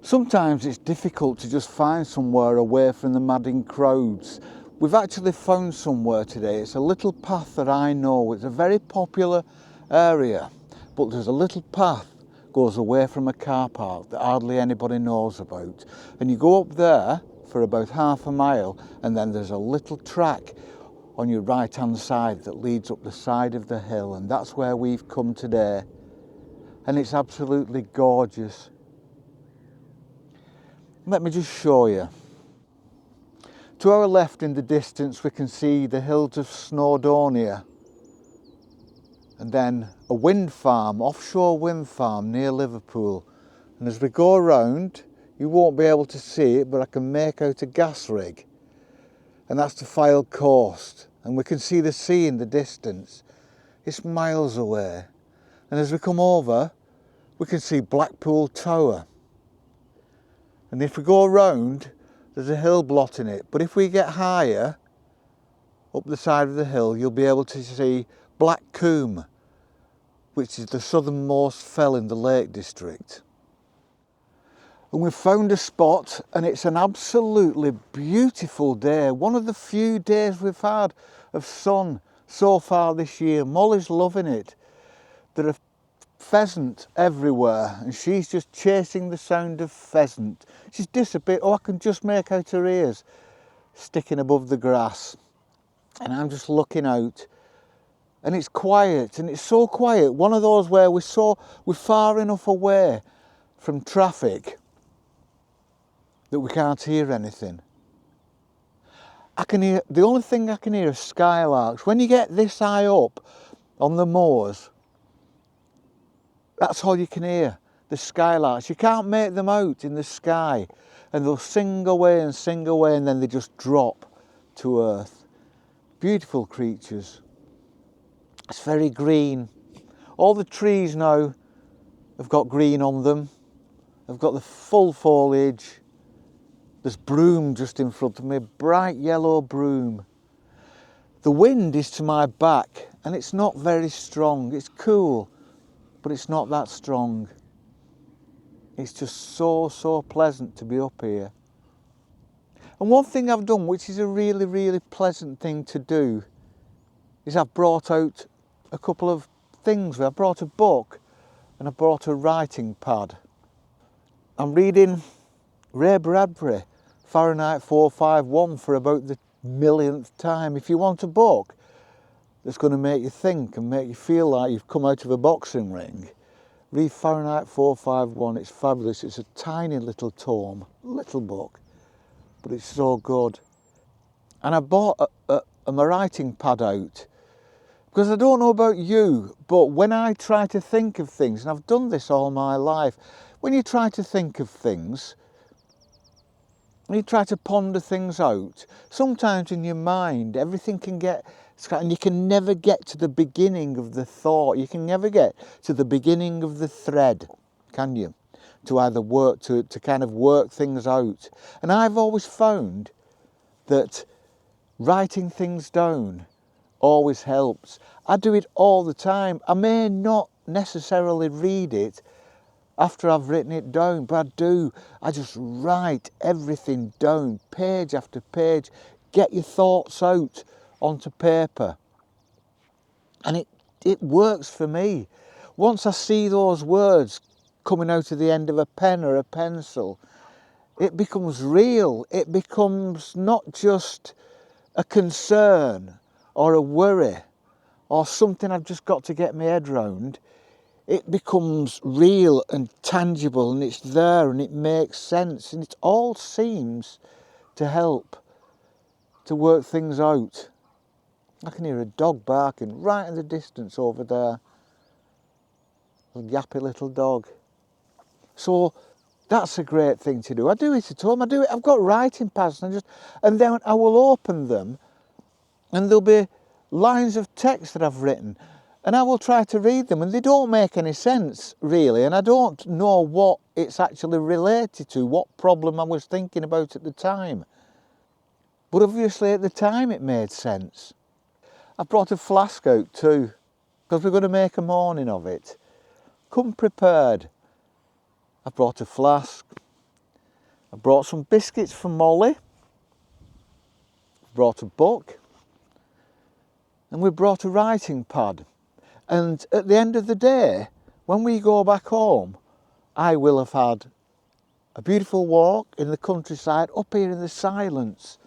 Sometimes it's difficult to just find somewhere away from the madding crowds. We've actually found somewhere today. It's a little path that I know. It's a very popular area, but there's a little path goes away from a car park that hardly anybody knows about. And you go up there for about half a mile, and then there's a little track on your right hand side that leads up the side of the hill, and that's where we've come today. And it's absolutely gorgeous. Let me just show you. To our left in the distance we can see the hills of Snowdonia, and then a wind farm, offshore wind farm near Liverpool. And as we go around, you won't be able to see it, but I can make out a gas rig, and that's the Fylde coast, and we can see the sea in the distance. It's miles away. And as we come over we can see Blackpool Tower. And if we go around, there's a hill blotting it. But if we get higher, up the side of the hill, you'll be able to see Black Combe, which is the southernmost fell in the Lake District. And we've found a spot, and it's an absolutely beautiful day. One of the few days we've had of sun so far this year. Molly's loving it. There are pheasant everywhere, and she's just chasing the sound of pheasant. She's disappeared. Oh, I can just make out her ears sticking above the grass, and I'm just looking out, and it's quiet, and it's so quiet. One of those where we're far enough away from traffic that we can't hear anything. The only thing I can hear is skylarks. When you get this high up on the moors, that's all you can hear, the skylarks. You can't make them out in the sky, and they'll sing away, and then they just drop to earth. Beautiful creatures. It's very green. All the trees now have got green on them. They've got the full foliage. There's broom just in front of me, bright yellow broom. The wind is to my back, and it's not very strong. It's cool, but it's not that strong. It's just so pleasant to be up here. And one thing I've done, which is a really pleasant thing to do, is I've brought out a couple of things. I brought a book and I brought a writing pad. I'm reading Ray Bradbury, Fahrenheit 451, for about the millionth time. If you want a book that's going to make you think and make you feel like you've come out of a boxing ring, read Fahrenheit 451. It's fabulous. It's a tiny little tome, little book, but it's so good. And I bought my writing pad out because I don't know about you, but when I try to think of things, and I've done this all my life, when you try to think of things, when you try to ponder things out, sometimes in your mind everything can get, and you can never get to the beginning of the thought. You can never get to the beginning of the thread, can you? To either work, to kind of work things out. And I've always found that writing things down always helps. I do it all the time. I may not necessarily read it after I've written it down, but I do. I just write everything down, page after page. Get your thoughts out onto paper, and it works for me. Once I see those words coming out of the end of a pen or a pencil, it becomes real. It becomes not just a concern or a worry or something I've just got to get my head round. It becomes real and tangible, and it's there, and it makes sense, and it all seems to help to work things out. I can hear a dog barking right in the distance over there. A yappy little dog. So that's a great thing to do. I do it at home. I've got writing pads, and then I will open them, and there'll be lines of text that I've written, and I will try to read them, and they don't make any sense really, and I don't know what it's actually related to, what problem I was thinking about at the time. But obviously at the time it made sense. I brought a flask out too, because we're going to make a morning of it. Come prepared. I brought a flask, I brought some biscuits for Molly, brought a book, and we brought a writing pad. And at the end of the day, when we go back home, I will have had a beautiful walk in the countryside, up here in the silence,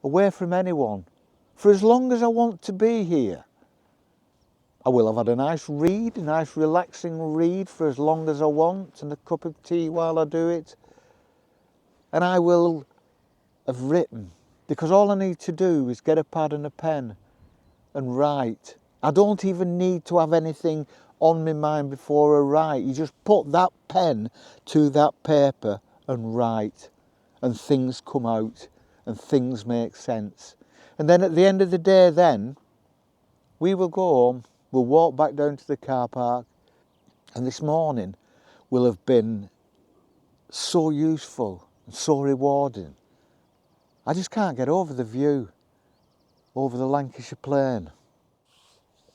away from anyone, for as long as I want to be here. I will have had a nice read, a nice relaxing read for as long as I want, and a cup of tea while I do it. And I will have written, because all I need to do is get a pad and a pen and write. I don't even need to have anything on my mind before I write. You just put that pen to that paper and write, and things come out and things make sense. And then at the end of the day then, we will go home, we'll walk back down to the car park, and this morning will have been so useful and so rewarding. I just can't get over the view over the Lancashire Plain.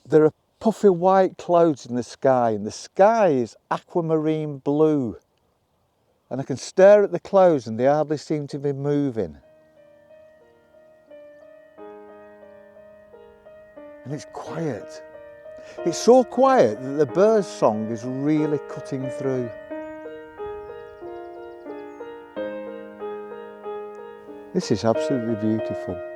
There are puffy white clouds in the sky, and the sky is aquamarine blue. And I can stare at the clouds and they hardly seem to be moving. And it's quiet. It's so quiet that the bird's song is really cutting through. This is absolutely beautiful.